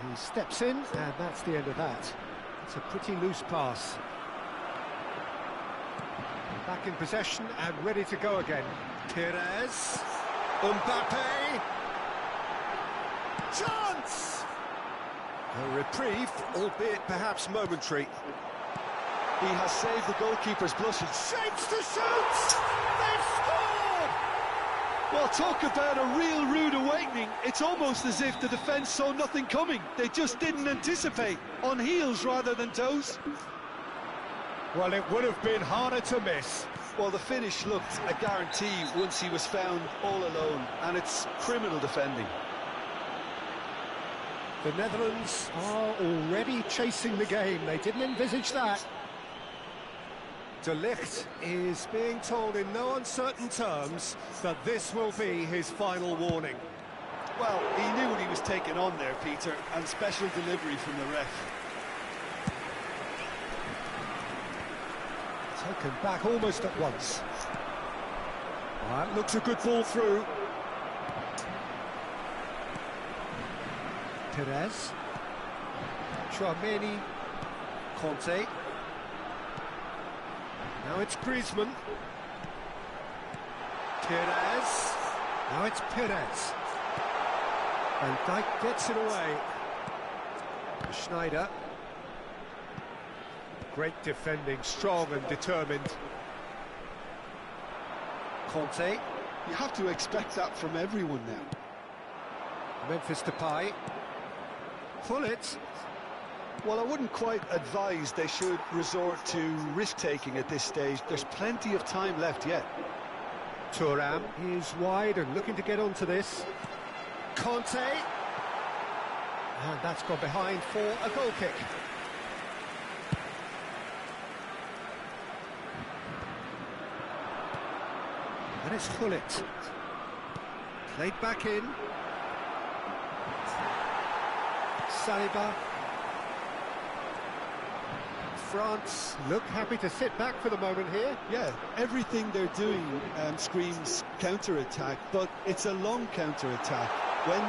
He steps in, and that's the end of that. It's a pretty loose pass. Back in possession and ready to go again. Pires. Mbappe. Chance! A reprieve, albeit perhaps momentary. He has saved the goalkeeper's blushes. Shapes to shoot! They've scored! Well, talk about a real rude awakening. It's almost as if the defence saw nothing coming. They just didn't anticipate. On heels rather than toes. Well, it would have been harder to miss. Well, the finish looked a guarantee once he was found all alone, and it's criminal defending. The Netherlands are already chasing the game. They didn't envisage that. De Ligt is being told in no uncertain terms that this will be his final warning. Well, he knew what he was taking on there, Peter, and special delivery from the ref. Taken back almost at once. That looks a good ball through. Pires. Tchouaméni. Conte. Now it's Griezmann. Pires. Now it's Pires. And Dijk gets it away. Schneider. Great defending, strong and determined. Conte. You have to expect that from everyone now. Memphis Depay. Pullet. Well, I wouldn't quite advise they should resort to risk-taking at this stage. There's plenty of time left yet. Thuram is wide and looking to get onto this. Conte. And that's gone behind for a goal kick. And it's Pullet. Played back in. Saliba. France look happy to sit back for the moment here. Yeah, everything they're doing screams counter-attack, but it's a long counter-attack. When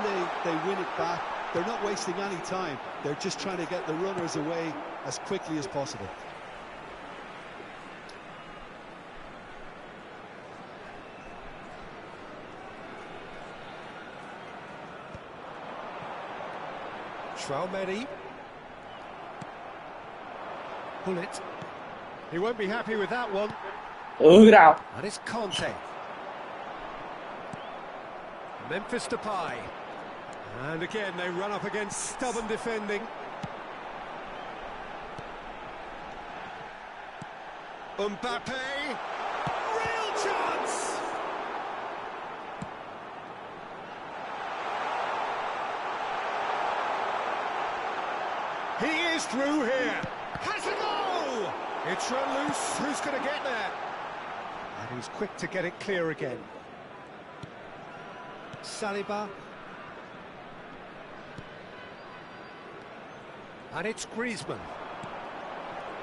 they win it back, they're not wasting any time. They're just trying to get the runners away as quickly as possible. Tchouaméni. Pullet. He won't be happy with that one. And it's Conte. Memphis Depay. And again they run up against stubborn defending. Mbappe. Real chance! He is through here. Has a go! It's run loose. Who's going to get there? And he's quick to get it clear again. Saliba. And it's Griezmann.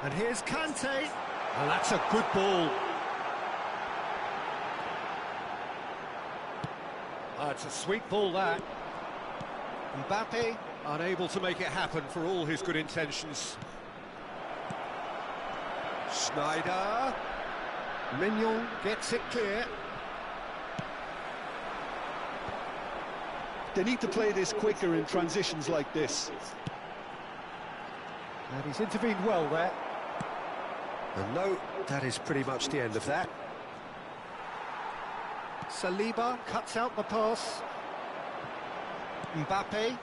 And here's Kante. And that's a good ball. Oh, it's a sweet ball, that. Mbappe unable to make it happen for all his good intentions. Schneider. Mignon gets it clear. They need to play this quicker in transitions like this. And he's intervened well there. And no, that is pretty much the end of that. Saliba cuts out the pass. Mbappe.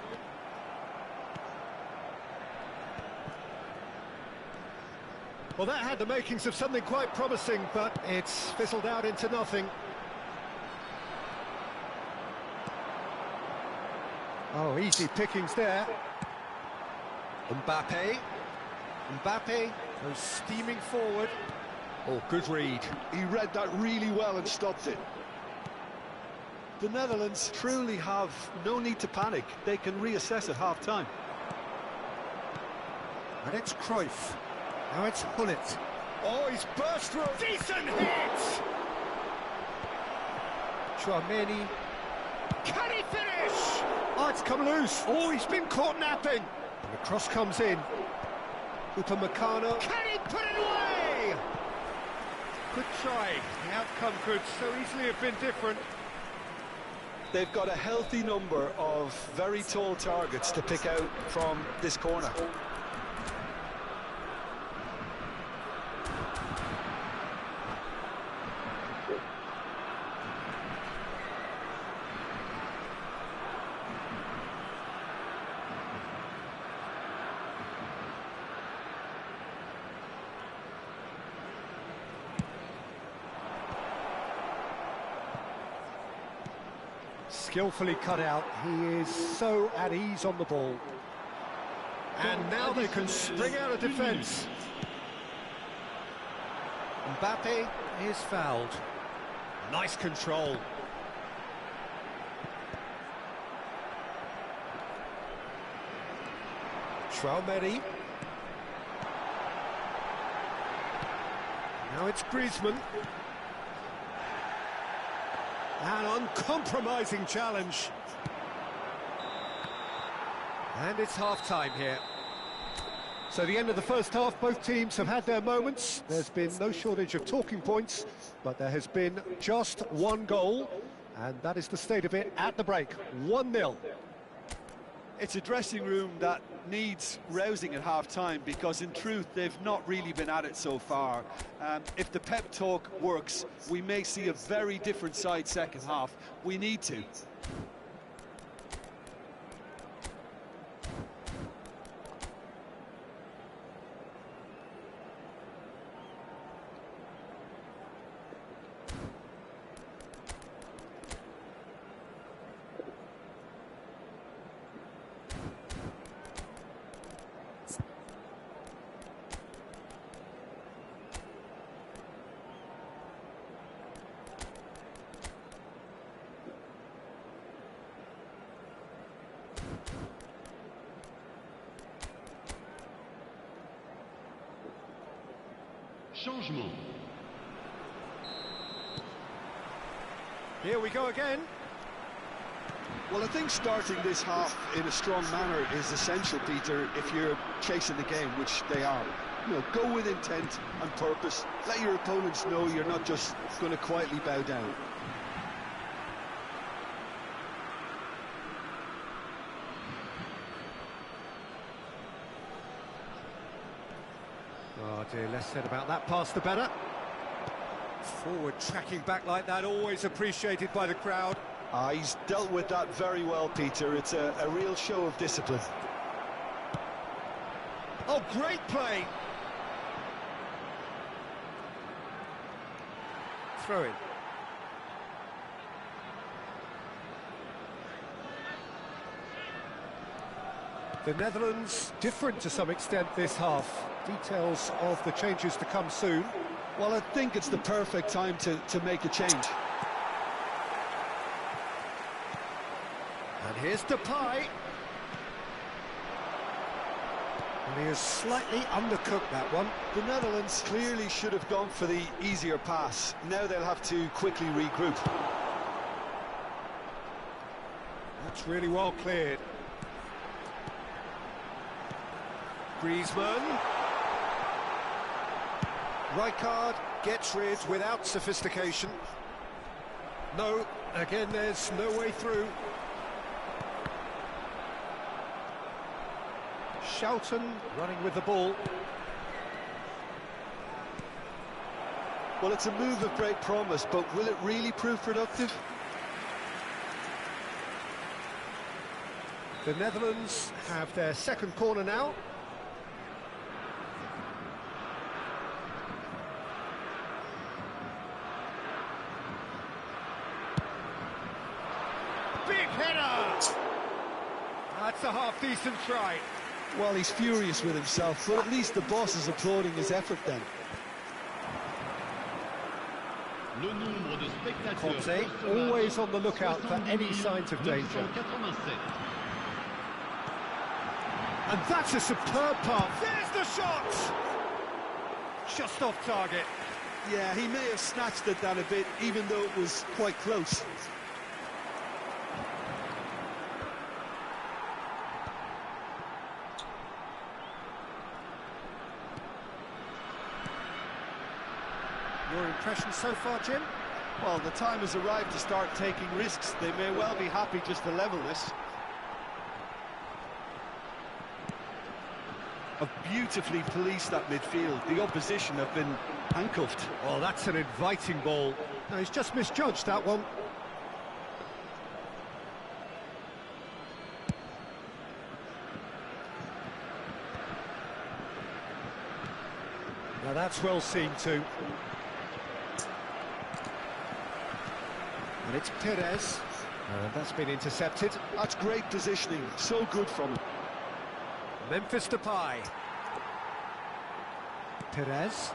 Well, that had the makings of something quite promising, but it's fizzled out into nothing. Oh, easy pickings there. Mbappe. Mbappe goes steaming forward. Oh, good read. He read that really well and stopped it. The Netherlands truly have no need to panic. They can reassess at half-time. And it's Cruyff. Now it's Pullet. Oh, he's burst through. Decent hit! Tchouaméni. Can he finish? Oh, it's come loose. Oh, he's been caught napping. And the cross comes in. Upamecano. Can he put it away? Good try. The outcome could so easily have been different. They've got a healthy number of very tall targets to pick out from this corner. Skillfully cut out. He is so at ease on the ball. And now they can spring out of defence. Mbappe is fouled. Nice control. Tchouaméni. Now it's Griezmann. An uncompromising challenge. And it's half-time here. So the end of the first half, both teams have had their moments. There's been no shortage of talking points, but there has been just one goal, and that is the state of it at the break. 1-0. It's a dressing room that needs rousing at half-time, because in truth they've not really been at it so far. If the pep talk works, we may see a very different side second half. We need to. Changement. Here we go again. Well, I think starting this half in a strong manner is essential, Peter, if you're chasing the game, which they are. You know, go with intent and purpose. Let your opponents know you're not just going to quietly bow down. Oh dear, less said about that pass the better. Forward tracking back like that, always appreciated by the crowd. He's dealt with that very well, Peter. It's a real show of discipline. Oh, great play! Throw in. The Netherlands different to some extent this half. Details of the changes to come soon. Well, I think it's the perfect time to make a change. And here's Depay. And he has slightly undercooked that one. The Netherlands clearly should have gone for the easier pass. Now they'll have to quickly regroup. That's really well cleared. Griezmann. Rijkaard gets rid without sophistication. No, again there's no way through. Schouten running with the ball. Well, it's a move of great promise, but will it really prove productive? The Netherlands have their second corner now. Big header! That's a half-decent try. Well, he's furious with himself, but at least the boss is applauding his effort then. Conte, always on the lookout for any signs of danger. And that's a superb pass. There's the shot! Just off target. Yeah, he may have snatched at that a bit, even though it was quite close. Your impression so far, Jim? Well, the time has arrived to start taking risks. They may well be happy just to level this. Have beautifully policed that midfield. The opposition have been handcuffed. Oh, that's an inviting ball. No, he's just misjudged that one. Now that's well seen too. And it's Perez. And that's been intercepted. That's great positioning. So good from him. Memphis Depay. Perez.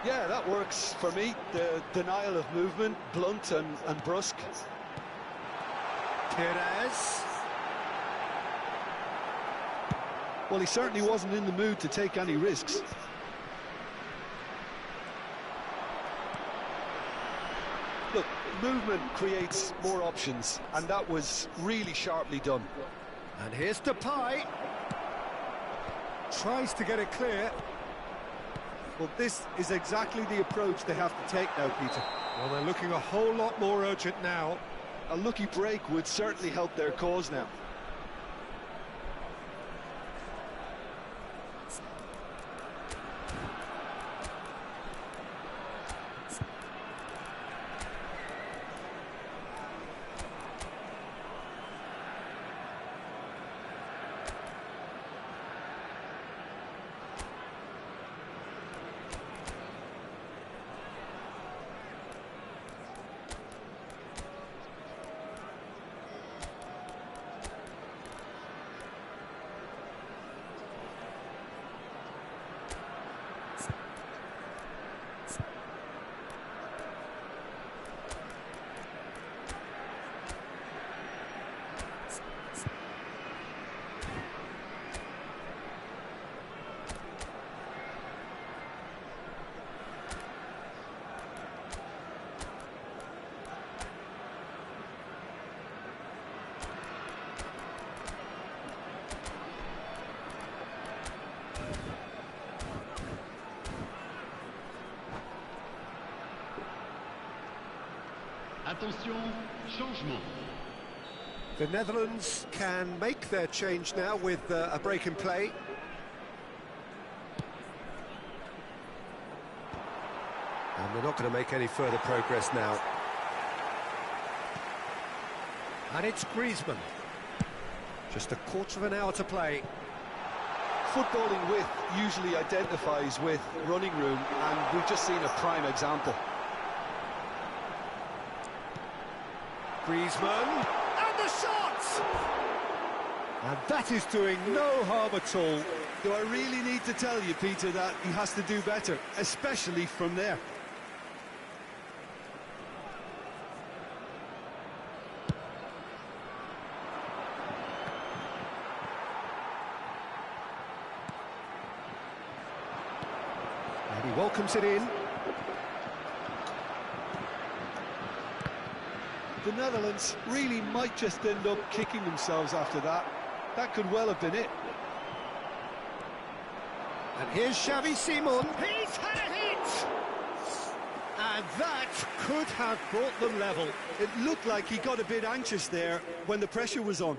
Yeah, that works for me. The denial of movement, blunt and brusque. Perez. Well, he certainly wasn't in the mood to take any risks. Look, movement creates more options, and that was really sharply done. And here's Depay. Tries to get it clear. Well, this is exactly the approach they have to take now, Peter. Well, they're looking a whole lot more urgent now. A lucky break would certainly help their cause now. Attention, changement. The Netherlands can make their change now with a break in play. And they're not going to make any further progress now. And it's Griezmann. Just a quarter of an hour to play. Footballing width usually identifies with running room, and we've just seen a prime example. Griezmann, and the shot! And that is doing no harm at all. Do I really need to tell you, Peter, that he has to do better, especially from there? And he welcomes it in. The Netherlands really might just end up kicking themselves after that. That could well have been it. And here's Xavi Simon. He's had a hit! And that could have brought them level. It looked like he got a bit anxious there when the pressure was on.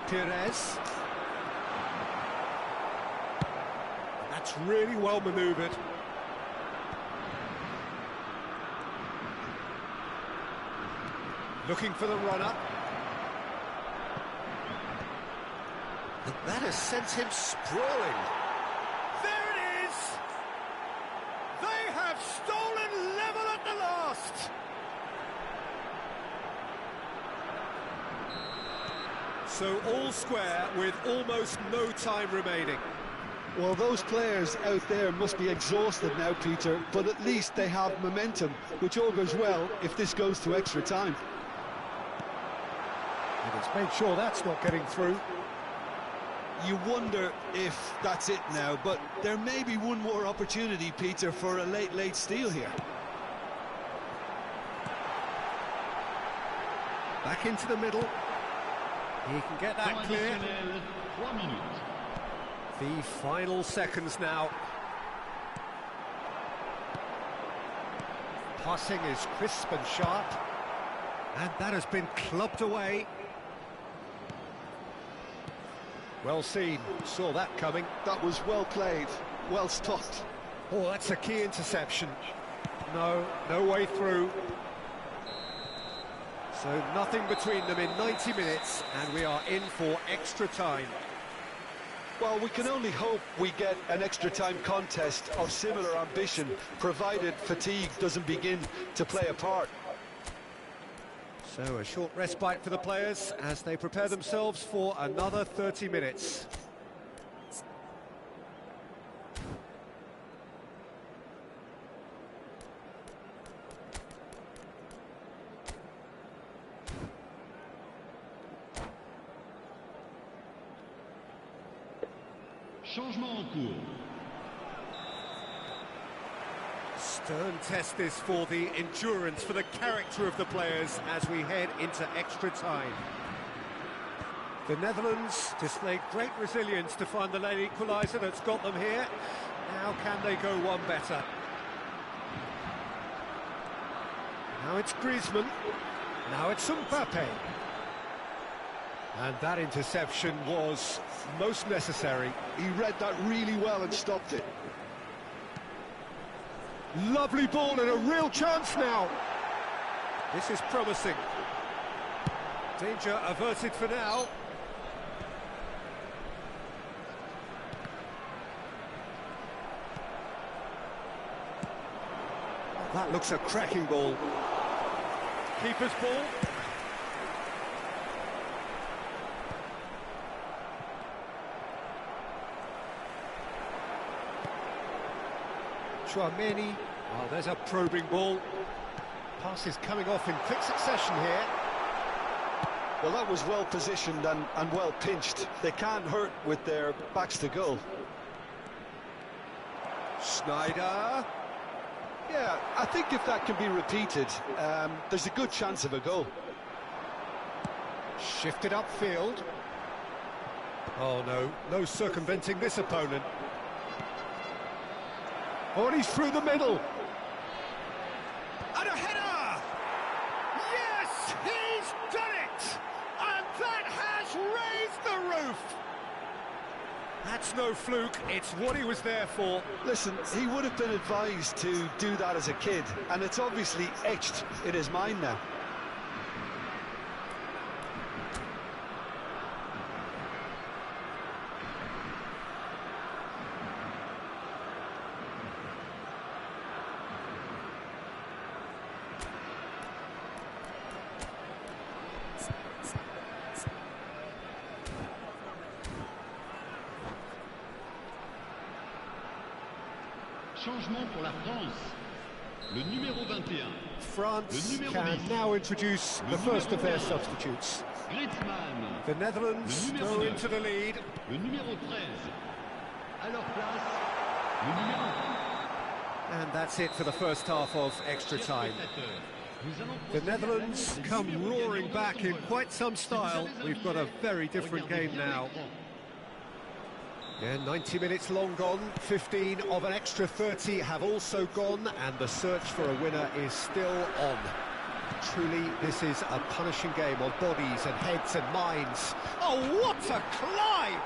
Perez. That's really well manoeuvred. Looking for the run-up. And that has sent him sprawling. There it is! They have stolen level at the last! So all square with almost no time remaining. Well, those players out there must be exhausted now, Peter, but at least they have momentum, which augurs well if this goes to extra time. And it's made sure that's not getting through. You wonder if that's it now, but there may be one more opportunity, Peter, for a late steal here. Back into the middle. He can get that clear. 3 minutes. The final seconds now. Passing is crisp and sharp. And that has been clubbed away. Well seen, saw that coming. That was well played, well stopped. Oh, that's a key interception. No way through. So nothing between them in 90 minutes, and we are in for extra time. Well, we can only hope we get an extra time contest of similar ambition, provided fatigue doesn't begin to play a part. So a short respite for the players as they prepare themselves for another 30 minutes. Changement en cours. Stern test this for the endurance, for the character of the players as we head into extra time. The Netherlands displayed great resilience to find the late equaliser that's got them here. Now can they go one better? Now it's Griezmann. Now it's Mbappe. And that interception was most necessary. He read that really well and stopped it. Lovely ball and a real chance now. This is promising. Danger averted for now. That looks a cracking ball. Keeper's ball. Chouameni. Oh, there's a probing ball. Pass is coming off in quick succession here. Well, that was well positioned and well pinched. They can't hurt with their backs to goal. Schneider. Yeah, I think if that can be repeated, there's a good chance of a goal. Shifted upfield. Oh no circumventing this opponent. Oh, and he's through the middle. And a header! Yes, he's done it! And that has raised the roof! That's no fluke, it's what he was there for. Listen, he would have been advised to do that as a kid, and it's obviously etched in his mind now. Changement pour la France. Le numéro 21. France can now introduce the first of their substitutes. Griezmann. The Netherlands Le go numéro 9. into the lead. Le numéro 13. À leur place, le numéro 1. And that's it for the first half of extra time. The Netherlands come roaring back in quite some style. We've got a very different game now. Yeah, 90 minutes long gone, 15 of an extra 30 have also gone, and the search for a winner is still on. Truly, this is a punishing game of bodies and heads and minds. Oh, what a climb!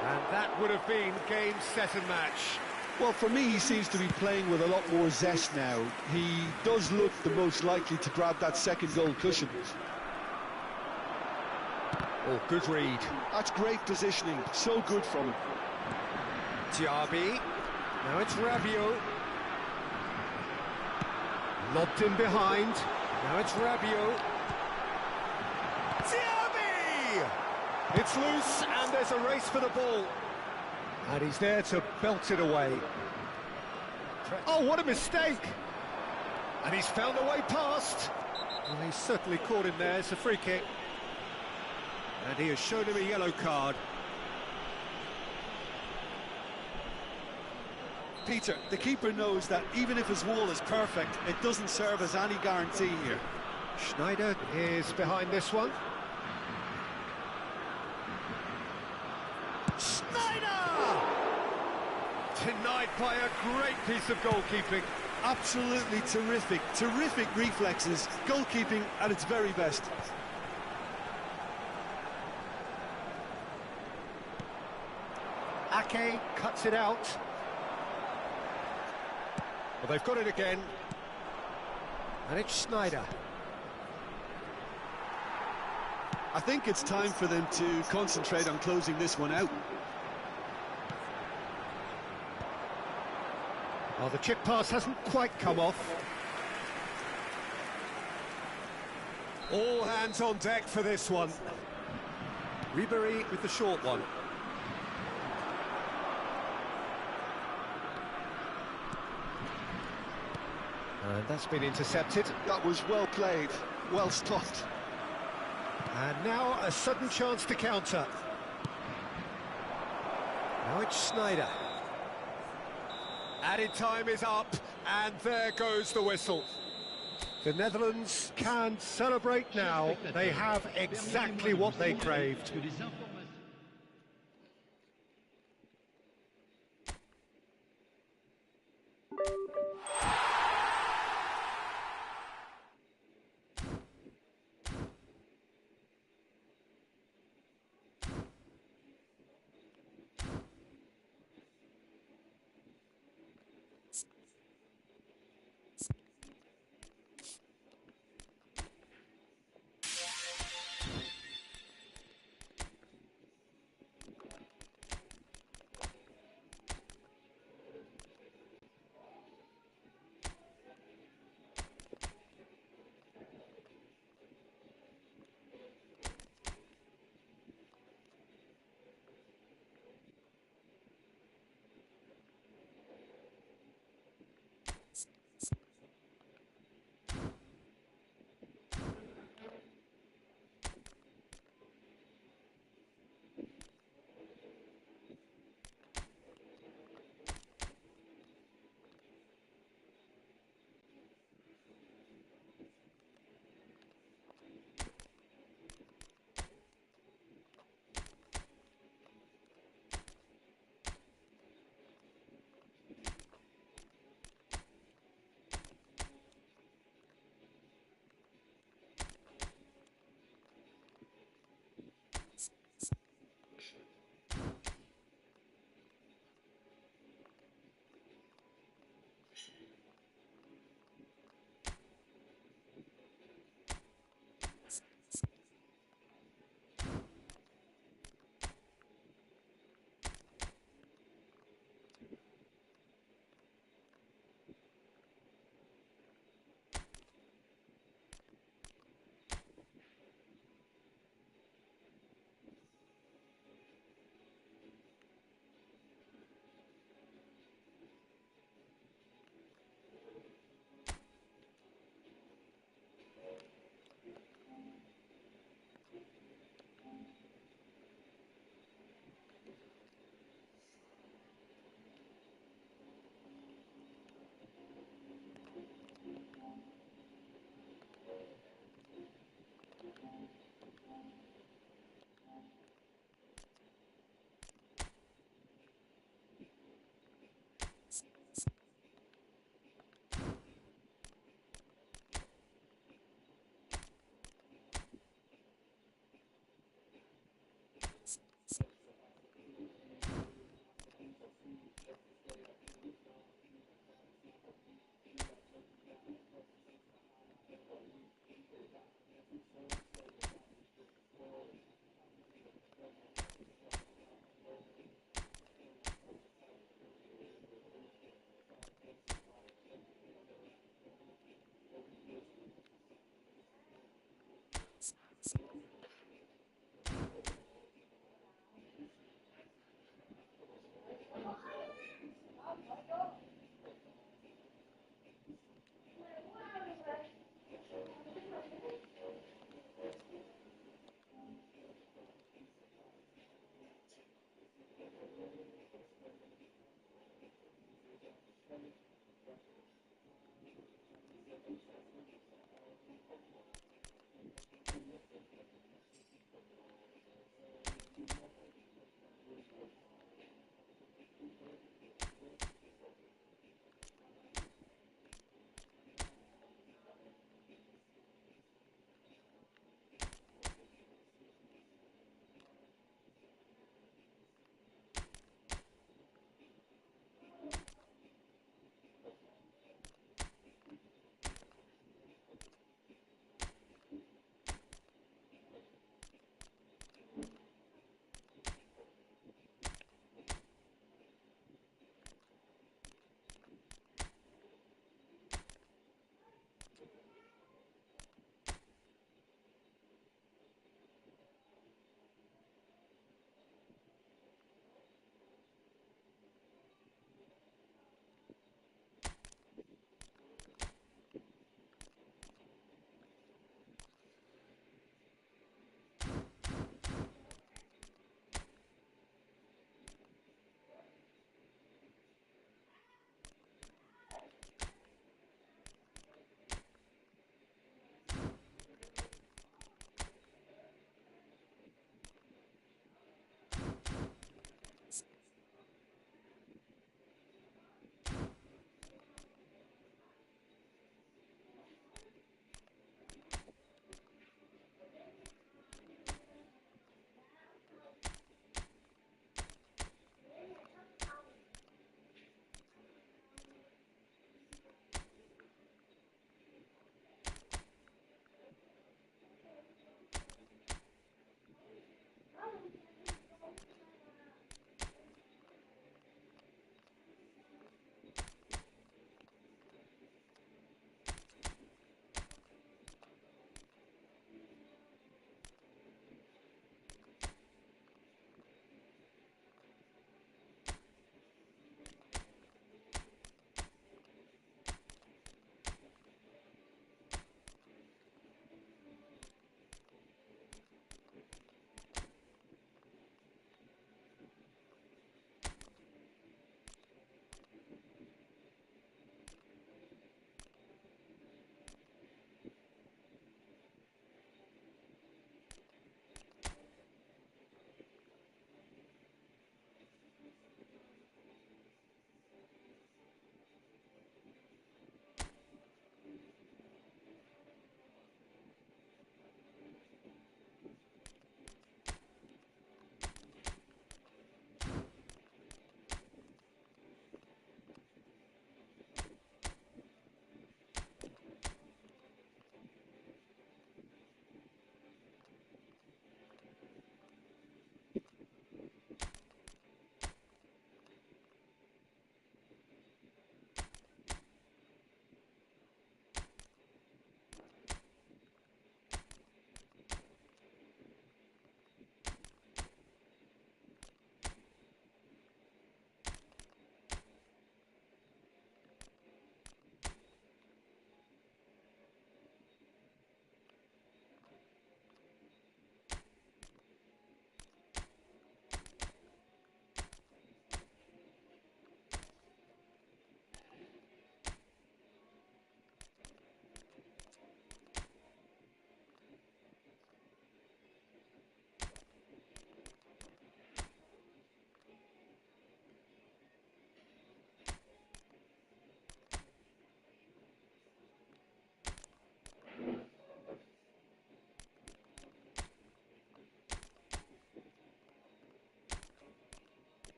And that would have been game, set and match. Well, for me, he seems to be playing with a lot more zest now. He does look the most likely to grab that second goal cushion. Oh, good read. That's great positioning, so good from him. Diaby. Now it's Rabiot. Lobbed in behind. Now it's Rabiot. Diaby! It's loose, and there's a race for the ball. And he's there to belt it away. Oh, what a mistake! And he's found a way past. Well, he's certainly caught him there. It's a free kick. And he has shown him a yellow card. Peter, the keeper knows that even if his wall is perfect, it doesn't serve as any guarantee here. Schneider is behind this one. Snyder! Denied by a great piece of goalkeeping. Absolutely terrific, terrific reflexes. Goalkeeping at its very best. Ake cuts it out. Well, they've got it again. And it's Snyder. I think it's time for them to concentrate on closing this one out. Oh, the chip pass hasn't quite come off. All hands on deck for this one. Ribery with the short one. And that's been intercepted. That was well played, well stopped. And now a sudden chance to counter. Now it's Snyder. Added time is up, and there goes the whistle. The Netherlands can celebrate now. They have exactly what they craved.